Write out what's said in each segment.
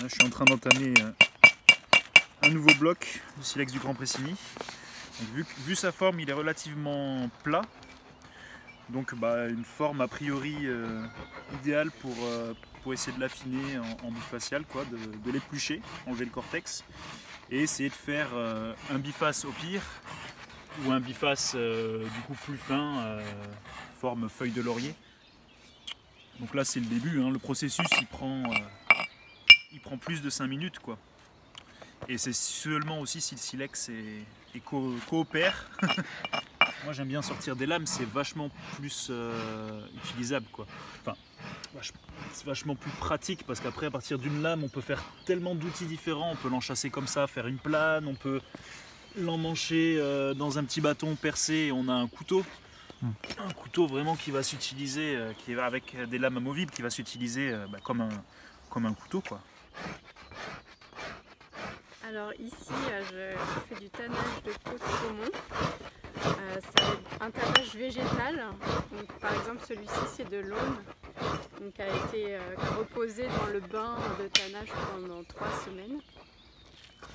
Je suis en train d'entamer un nouveau bloc de silex du Grand Pressigny. Donc, vu sa forme, il est relativement plat. Donc une forme a priori idéale pour essayer de l'affiner en bifacial, de l'éplucher, enlever le cortex et essayer de faire un biface au pire ou un biface du coup plus fin, forme feuille de laurier. Donc là c'est le début, hein. Le processus il prend plus de 5 minutes quoi. Et c'est seulement aussi si le silex coopère. Moi j'aime bien sortir des lames, c'est vachement plus utilisable quoi. Enfin, c'est vachement plus pratique parce qu'après à partir d'une lame on peut faire tellement d'outils différents. On peut l'enchasser comme ça, faire une plane, on peut l'emmancher dans un petit bâton percé et on a un couteau. Un couteau vraiment qui va s'utiliser, qui est avec des lames amovibles, qui va s'utiliser comme un couteau quoi. Alors ici je fais du tannage de peau de saumon. C'est un tannage végétal. Donc, par exemple celui-ci c'est de l'aune qui a été reposé dans le bain de tannage pendant 3 semaines.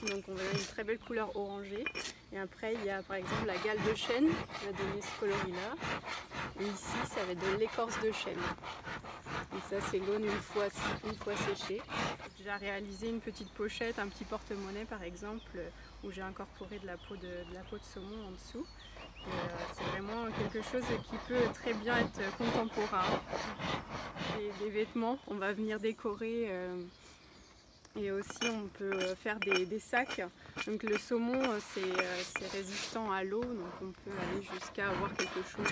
Donc on a une très belle couleur orangée. Et après il y a par exemple la gale de chêne qui va donner ce coloris là. Et ici ça va être de l'écorce de chêne. Donc ça c'est l'aune une fois séchée. J'ai réalisé une petite pochette, un petit porte-monnaie par exemple, où j'ai incorporé de la peau de saumon en dessous. C'est vraiment quelque chose qui peut très bien être contemporain. Des vêtements, on va venir décorer et aussi on peut faire des sacs. Donc le saumon c'est résistant à l'eau, donc on peut aller jusqu'à avoir quelque chose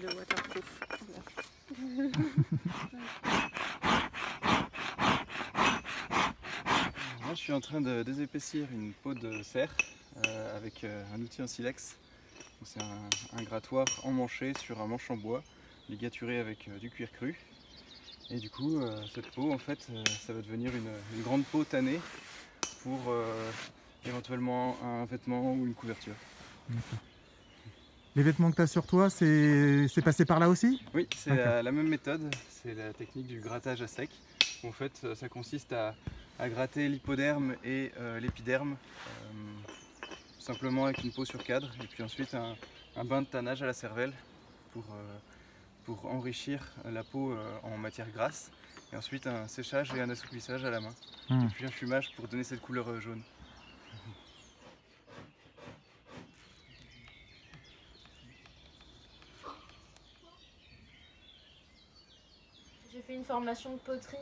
de waterproof. Voilà. Moi, je suis en train de désépaissir une peau de cerf avec un outil en silex. C'est un grattoir emmanché sur un manche en bois, ligaturé avec du cuir cru. Et du coup, cette peau, en fait, ça va devenir une grande peau tannée pour éventuellement un vêtement ou une couverture. Okay. Les vêtements que tu as sur toi, c'est passé par là aussi? Oui, c'est la même méthode, c'est la technique du grattage à sec. En fait, ça consiste à gratter l'hypoderme et l'épiderme simplement avec une peau sur cadre, et puis ensuite un bain de tannage à la cervelle pour enrichir la peau en matière grasse, et ensuite un séchage et un assouplissage à la main, et puis un fumage pour donner cette couleur jaune. J'ai fait une formation de poterie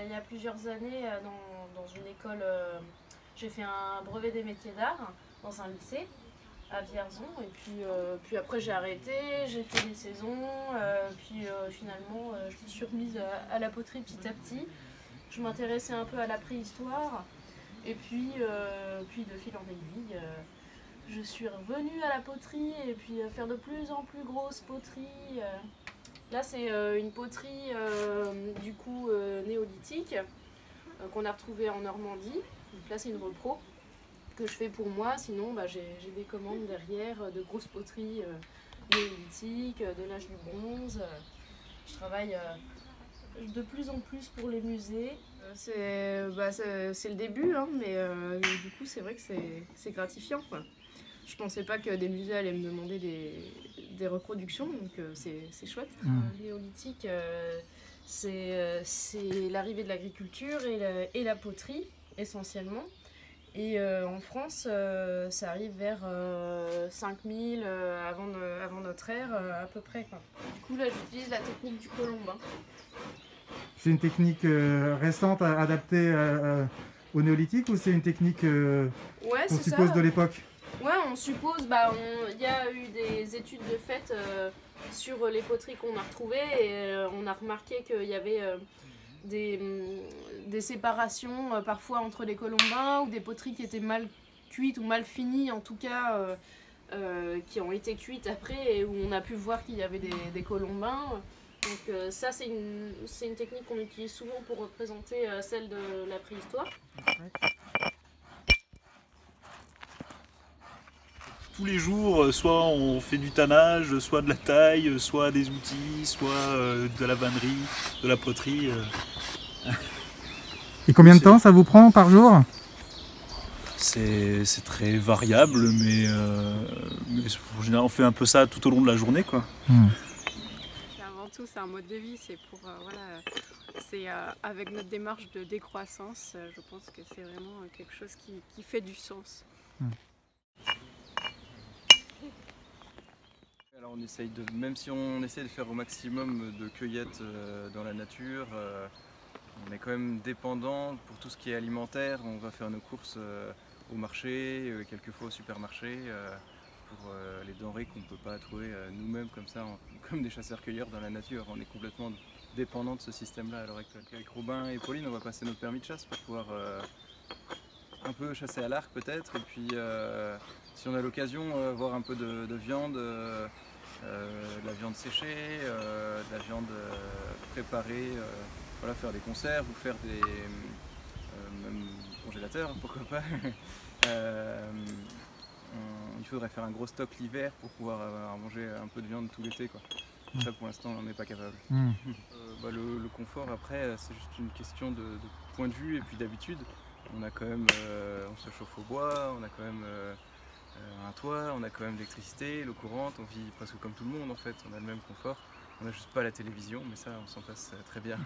il y a plusieurs années dans une école. J'ai fait un brevet des métiers d'art dans un lycée à Vierzon. Et puis après j'ai arrêté, j'ai fait des saisons. Finalement je me suis remise à la poterie petit à petit. Je m'intéressais un peu à la préhistoire. Et puis de fil en aiguille, je suis revenue à la poterie et puis faire de plus en plus grosses poteries. Là c'est une poterie du coup néolithique qu'on a retrouvée en Normandie. Donc là c'est une repro que je fais pour moi, sinon j'ai des commandes derrière de grosses poteries néolithiques, de l'âge du bronze. Je travaille de plus en plus pour les musées. C'est le début, hein, mais du coup c'est vrai que c'est gratifiant quoi. Je pensais pas que des musées allaient me demander des reproductions, donc c'est chouette. Néolithique, c'est l'arrivée de l'agriculture et la poterie essentiellement. Et en France, ça arrive vers 5000 avant notre ère à peu près, quoi. Du coup là j'utilise la technique du colombin. C'est une technique récente adaptée au néolithique, ou c'est une technique qu'on suppose de l'époque? Ouais, on suppose, il y a eu des études de fait sur les poteries qu'on a retrouvées et on a remarqué qu'il y avait des séparations parfois entre les colombins ou des poteries qui étaient mal cuites ou mal finies, en tout cas qui ont été cuites après et où on a pu voir qu'il y avait des colombins. Donc ça c'est une technique qu'on utilise souvent pour représenter celle de la préhistoire. tous les jours, soit on fait du tannage, soit de la taille, soit des outils, soit de la vannerie, de la poterie. Et combien de temps ça vous prend par jour? C'est très variable, mais en général on fait un peu ça tout au long de la journée, quoi. Avant tout, c'est un mode de vie, c'est pour voilà, c'est avec notre démarche de décroissance, je pense que c'est vraiment quelque chose qui fait du sens. Alors on essaye même si on essaie de faire au maximum de cueillettes dans la nature, on est quand même dépendant pour tout ce qui est alimentaire. On va faire nos courses au marché, quelquefois au supermarché, pour les denrées qu'on ne peut pas trouver nous-mêmes comme ça, comme des chasseurs-cueilleurs dans la nature. On est complètement dépendant de ce système-là à l'heure actuelle. Avec Robin et Pauline, on va passer notre permis de chasse pour pouvoir un peu chasser à l'arc peut-être, et puis si on a l'occasion, voir un peu de viande, de la viande séchée, de la viande préparée, voilà, faire des conserves ou faire des même congélateurs, pourquoi pas. Il faudrait faire un gros stock l'hiver pour pouvoir manger un peu de viande tout l'été, quoi. Ça pour l'instant on n'est pas capable. Le confort après c'est juste une question de point de vue et puis d'habitude. On a quand même, on se chauffe au bois, on a quand même un toit, on a quand même l'électricité, l'eau courante, on vit presque comme tout le monde en fait, on a le même confort. On n'a juste pas la télévision, mais ça on s'en passe très bien.